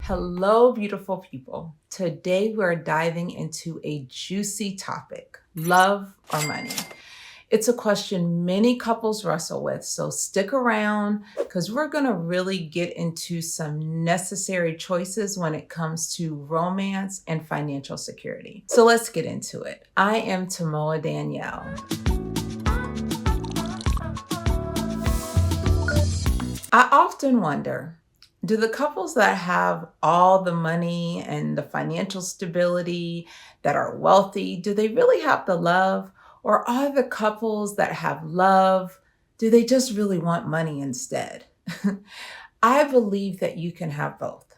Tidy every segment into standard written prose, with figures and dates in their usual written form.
Hello, beautiful people. Today we're diving into a juicy topic, love or money. It's a question many couples wrestle with, so stick around because we're going to really get into some necessary choices when it comes to romance and financial security. So let's get into it. I am Tamoa Danielle. I often wonder, do the couples that have all the money and the financial stability, that are wealthy, do they really have the love? Or are the couples that have love, do they just really want money instead? I believe that you can have both.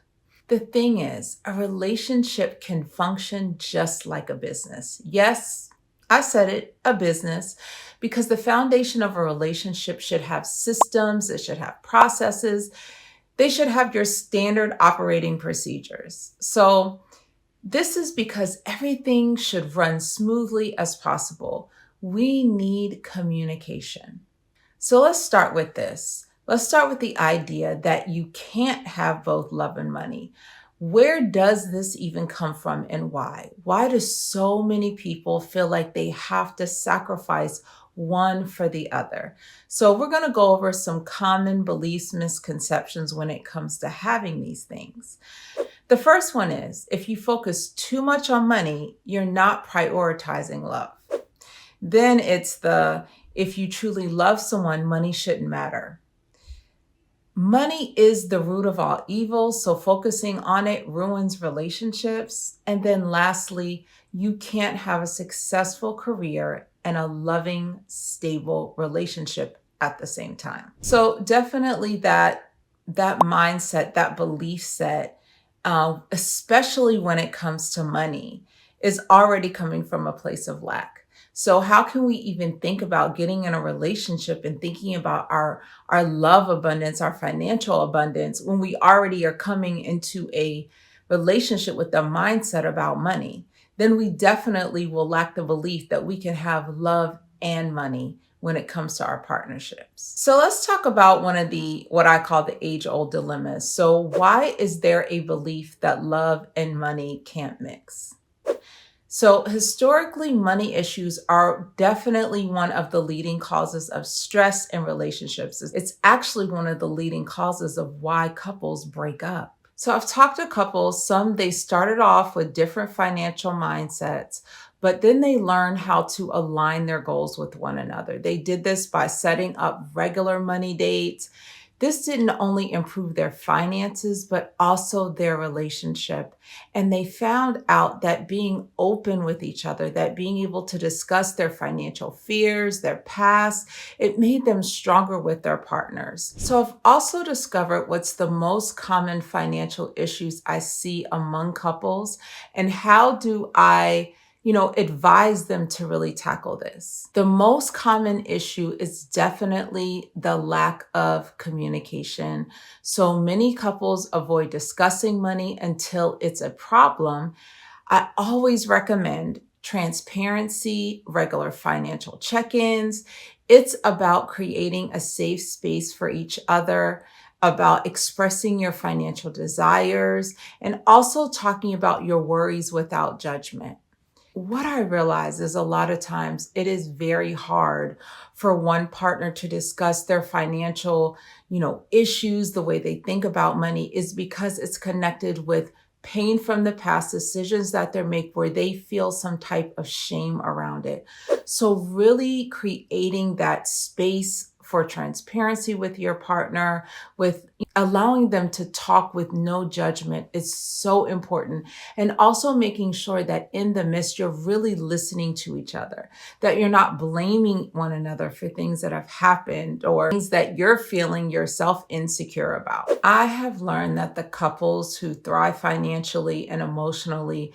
The thing is, a relationship can function just like a business. Yes, I said it, a business, because the foundation of a relationship should have systems, it should have processes, they should have your standard operating procedures. So this is because everything should run smoothly as possible. We need communication. So let's start with this. Let's start with the idea that you can't have both love and money. Where does this even come from and why? Why do so many people feel like they have to sacrifice one for the other? So we're going to go over some common beliefs, misconceptions when it comes to having these things. The first one is, if you focus too much on money, you're not prioritizing love. Then it's if you truly love someone, money shouldn't matter. Money is the root of all evil, so focusing on it ruins relationships. And then lastly, you can't have a successful career and a loving, stable relationship at the same time. So definitely that mindset, that belief set, especially when it comes to money, is already coming from a place of lack. So how can we even think about getting in a relationship and thinking about our love abundance, our financial abundance, when we already are coming into a relationship with the mindset about money? Then we definitely will lack the belief that we can have love and money when it comes to our partnerships. So let's talk about one of what I call the age-old dilemmas. So why is there a belief that love and money can't mix? So historically, money issues are definitely one of the leading causes of stress in relationships. It's actually one of the leading causes of why couples break up. So I've talked to couples, they started off with different financial mindsets, but then they learned how to align their goals with one another. They did this by setting up regular money dates. This didn't only improve their finances, but also their relationship. And they found out that being open with each other, that being able to discuss their financial fears, their past, it made them stronger with their partners. So I've also discovered what's the most common financial issues I see among couples, and how do I advise them to really tackle this. The most common issue is definitely the lack of communication. So many couples avoid discussing money until it's a problem. I always recommend transparency, regular financial check-ins. It's about creating a safe space for each other, about expressing your financial desires, and also talking about your worries without judgment. What I realize is a lot of times it is very hard for one partner to discuss their financial, issues, the way they think about money, is because it's connected with pain from the past, decisions that they make where they feel some type of shame around it. So really creating that space for transparency with your partner, with allowing them to talk with no judgment, is so important. And also making sure that in the midst, you're really listening to each other, that you're not blaming one another for things that have happened or things that you're feeling yourself insecure about. I have learned that the couples who thrive financially and emotionally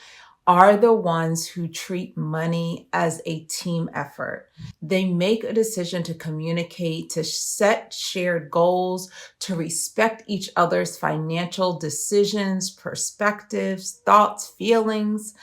are the ones who treat money as a team effort. They make a decision to communicate, to set shared goals, to respect each other's financial decisions, perspectives, thoughts, feelings.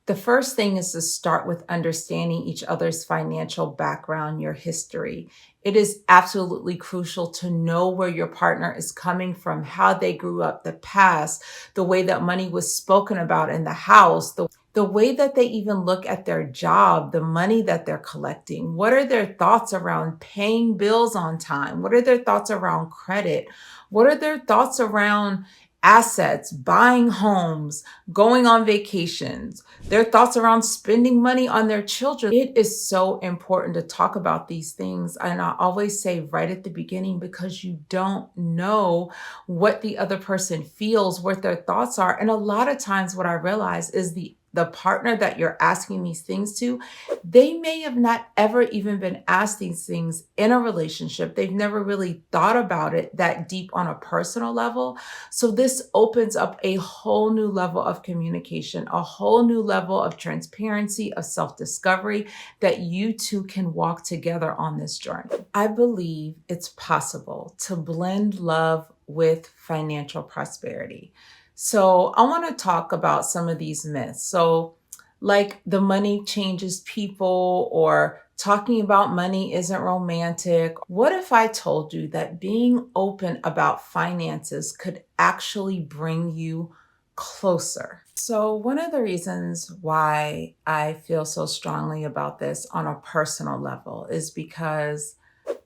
The first thing is to start with understanding each other's financial background, your history. It is absolutely crucial to know where your partner is coming from, how they grew up, the past, the way that money was spoken about in the house, the way that they even look at their job, the money that they're collecting. What are their thoughts around paying bills on time? What are their thoughts around credit? What are their thoughts around assets, buying homes, going on vacations, their thoughts around spending money on their children? It is so important to talk about these things. And I always say right at the beginning, because you don't know what the other person feels, what their thoughts are. And a lot of times what I realize is the partner that you're asking these things to, they may have not ever even been asked these things in a relationship. They've never really thought about it that deep on a personal level. So this opens up a whole new level of communication, a whole new level of transparency, of self-discovery that you two can walk together on this journey. I believe it's possible to blend love with financial prosperity. So I want to talk about some of these myths. So like the money changes people, or talking about money isn't romantic. What if I told you that being open about finances could actually bring you closer? So one of the reasons why I feel so strongly about this on a personal level is because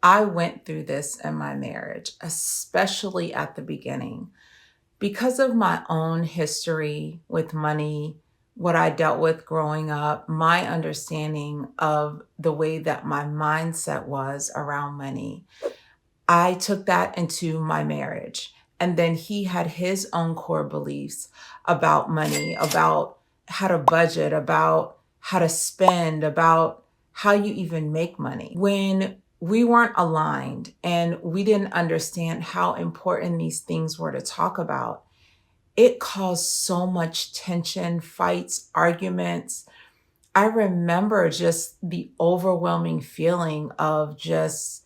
I went through this in my marriage, especially at the beginning. Because of my own history with money, what I dealt with growing up, my understanding of the way that my mindset was around money, I took that into my marriage. And then he had his own core beliefs about money, about how to budget, about how to spend, about how you even make money. When we weren't aligned and we didn't understand how important these things were to talk about, it caused so much tension, fights, arguments. I remember just the overwhelming feeling of just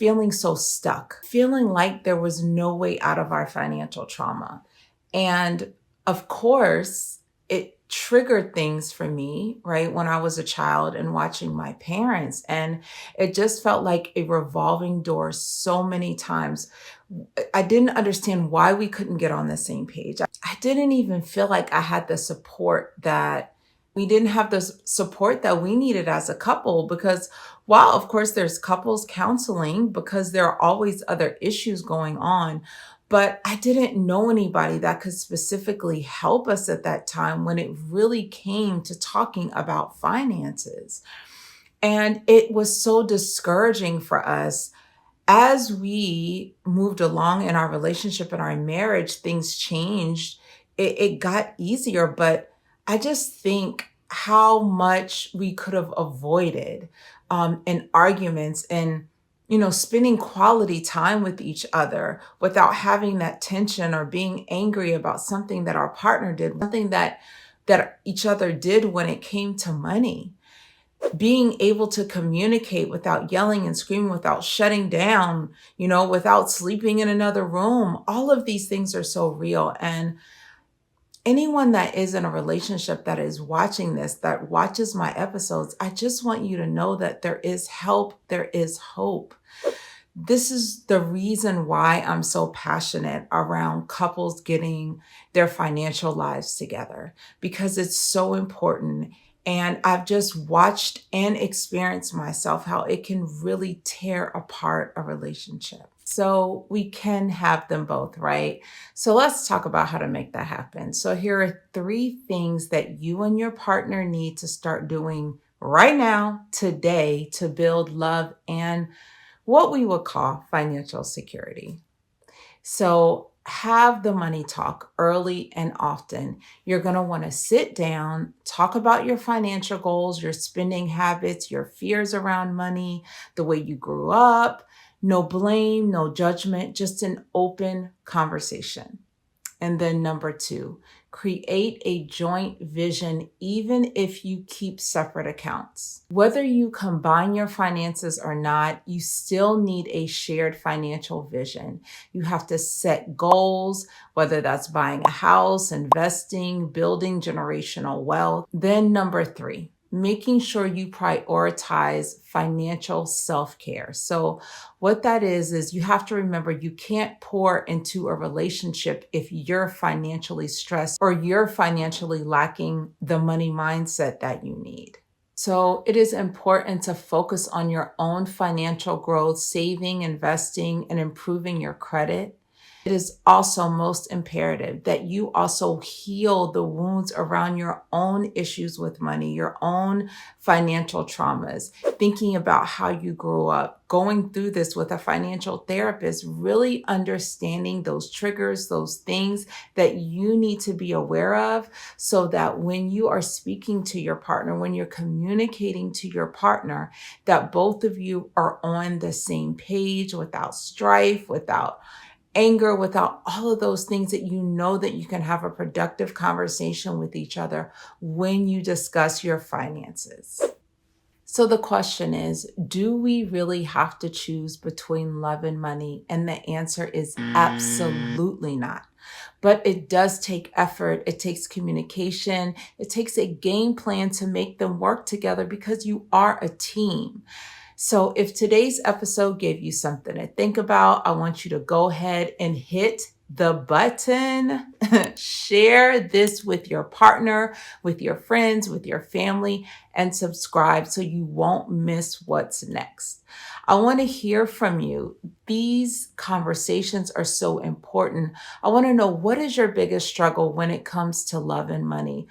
feeling so stuck, feeling like there was no way out of our financial trauma. And of course, it triggered things for me, right, when I was a child and watching my parents. And it just felt like a revolving door so many times. I didn't understand why we couldn't get on the same page. I didn't even feel like I had the support that we didn't have the support that we needed as a couple, because while of course there's couples counseling, because there are always other issues going on, but I didn't know anybody that could specifically help us at that time when it really came to talking about finances. And it was so discouraging for us. As we moved along in our relationship and our marriage, things changed. It got easier, but I just think how much we could have avoided in arguments and spending quality time with each other without having that tension or being angry about something that our partner did, something that each other did when it came to money. Being able to communicate without yelling and screaming, without shutting down, without sleeping in another room. All of these things are so real. And anyone that is in a relationship that is watching this, that watches my episodes, I just want you to know that there is help, there is hope. This is the reason why I'm so passionate around couples getting their financial lives together, because it's so important. And I've just watched and experienced myself how it can really tear apart a relationship. So we can have them both, right? So let's talk about how to make that happen. So here are 3 things that you and your partner need to start doing right now, today, to build love and what we would call financial security. So have the money talk early and often. You're going to want to sit down, talk about your financial goals, your spending habits, your fears around money, the way you grew up. No blame, no judgment, just an open conversation. And then number two, create a joint vision even if you keep separate accounts. Whether you combine your finances or not, you still need a shared financial vision. You have to set goals, whether that's buying a house, investing, building generational wealth. Then number three, making sure you prioritize financial self-care. So what that is you have to remember you can't pour into a relationship if you're financially stressed or you're financially lacking the money mindset that you need. So it is important to focus on your own financial growth, saving, investing, and improving your credit. It is also most imperative that you also heal the wounds around your own issues with money, your own financial traumas, thinking about how you grew up, going through this with a financial therapist, really understanding those triggers, those things that you need to be aware of so that when you are speaking to your partner, when you're communicating to your partner, that both of you are on the same page without strife, without anger, without all of those things, that you know that you can have a productive conversation with each other when you discuss your finances. So the question is, do we really have to choose between love and money? And the answer is absolutely not. But it does take effort. It takes communication. It takes a game plan to make them work together because you are a team. So if today's episode gave you something to think about, I want you to go ahead and hit the button, share this with your partner, with your friends, with your family, and subscribe so you won't miss what's next. I want to hear from you. These conversations are so important. I want to know, what is your biggest struggle when it comes to love and money?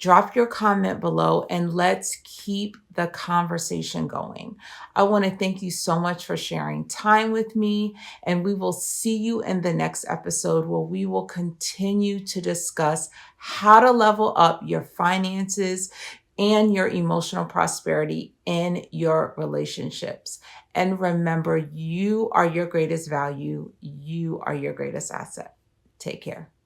Drop your comment below and let's keep the conversation going. I want to thank you so much for sharing time with me, and we will see you in the next episode where we will continue to discuss how to level up your finances and your emotional prosperity in your relationships. And remember, you are your greatest value. You are your greatest asset. Take care.